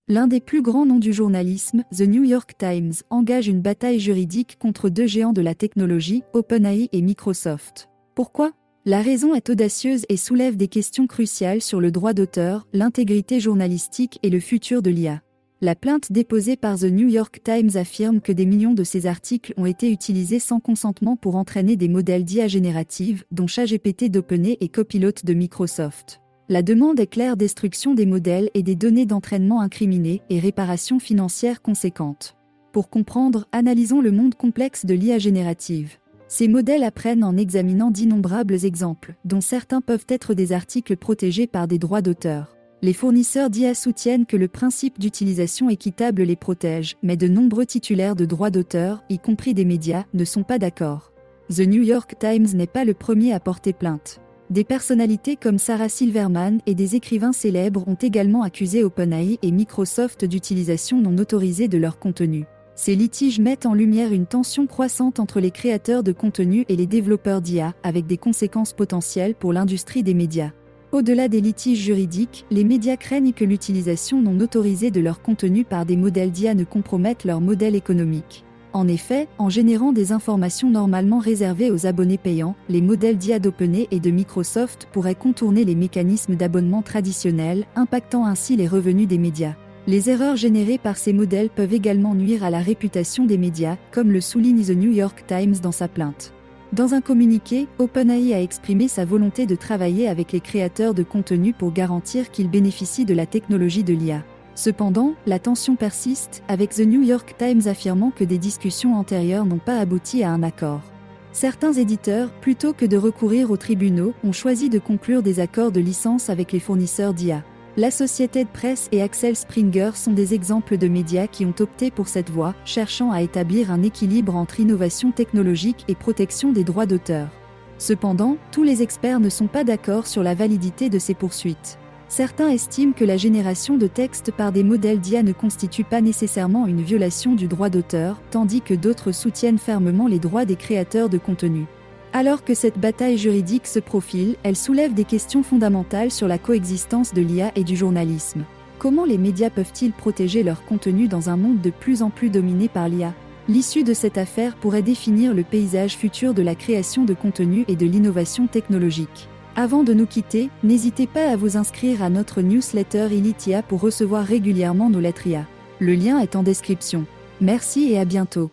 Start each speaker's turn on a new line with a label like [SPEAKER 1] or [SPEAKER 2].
[SPEAKER 1] L'un des plus grands noms du journalisme, The New York Times, engage une bataille juridique contre deux géants de la technologie, OpenAI et Microsoft. Pourquoi ? La raison est audacieuse et soulève des questions cruciales sur le droit d'auteur, l'intégrité journalistique et le futur de l'IA. La plainte déposée par The New York Times affirme que des millions de ces articles ont été utilisés sans consentement pour entraîner des modèles d'IA générative, dont ChatGPT d'OpenAI et Copilot de Microsoft. La demande est claire: destruction des modèles et des données d'entraînement incriminées et réparation financière conséquente. Pour comprendre, analysons le monde complexe de l'IA générative. Ces modèles apprennent en examinant d'innombrables exemples, dont certains peuvent être des articles protégés par des droits d'auteur. Les fournisseurs d'IA soutiennent que le principe d'utilisation équitable les protège, mais de nombreux titulaires de droits d'auteur, y compris des médias, ne sont pas d'accord. The New York Times n'est pas le premier à porter plainte. Des personnalités comme Sarah Silverman et des écrivains célèbres ont également accusé OpenAI et Microsoft d'utilisation non autorisée de leur contenu. Ces litiges mettent en lumière une tension croissante entre les créateurs de contenu et les développeurs d'IA, avec des conséquences potentielles pour l'industrie des médias. Au-delà des litiges juridiques, les médias craignent que l'utilisation non autorisée de leur contenu par des modèles d'IA ne compromette leur modèle économique. En effet, en générant des informations normalement réservées aux abonnés payants, les modèles d'IA d'OpenAI et de Microsoft pourraient contourner les mécanismes d'abonnement traditionnels, impactant ainsi les revenus des médias. Les erreurs générées par ces modèles peuvent également nuire à la réputation des médias, comme le souligne The New York Times dans sa plainte. Dans un communiqué, OpenAI a exprimé sa volonté de travailler avec les créateurs de contenu pour garantir qu'ils bénéficient de la technologie de l'IA. Cependant, la tension persiste, avec The New York Times affirmant que des discussions antérieures n'ont pas abouti à un accord. Certains éditeurs, plutôt que de recourir aux tribunaux, ont choisi de conclure des accords de licence avec les fournisseurs d'IA. L'Associated Press et Axel Springer sont des exemples de médias qui ont opté pour cette voie, cherchant à établir un équilibre entre innovation technologique et protection des droits d'auteur. Cependant, tous les experts ne sont pas d'accord sur la validité de ces poursuites. Certains estiment que la génération de textes par des modèles d'IA ne constitue pas nécessairement une violation du droit d'auteur, tandis que d'autres soutiennent fermement les droits des créateurs de contenu. Alors que cette bataille juridique se profile, elle soulève des questions fondamentales sur la coexistence de l'IA et du journalisme. Comment les médias peuvent-ils protéger leur contenu dans un monde de plus en plus dominé par l'IA ? L'issue de cette affaire pourrait définir le paysage futur de la création de contenu et de l'innovation technologique. Avant de nous quitter, n'hésitez pas à vous inscrire à notre newsletter Elite IA pour recevoir régulièrement nos lettres IA. Le lien est en description. Merci et à bientôt.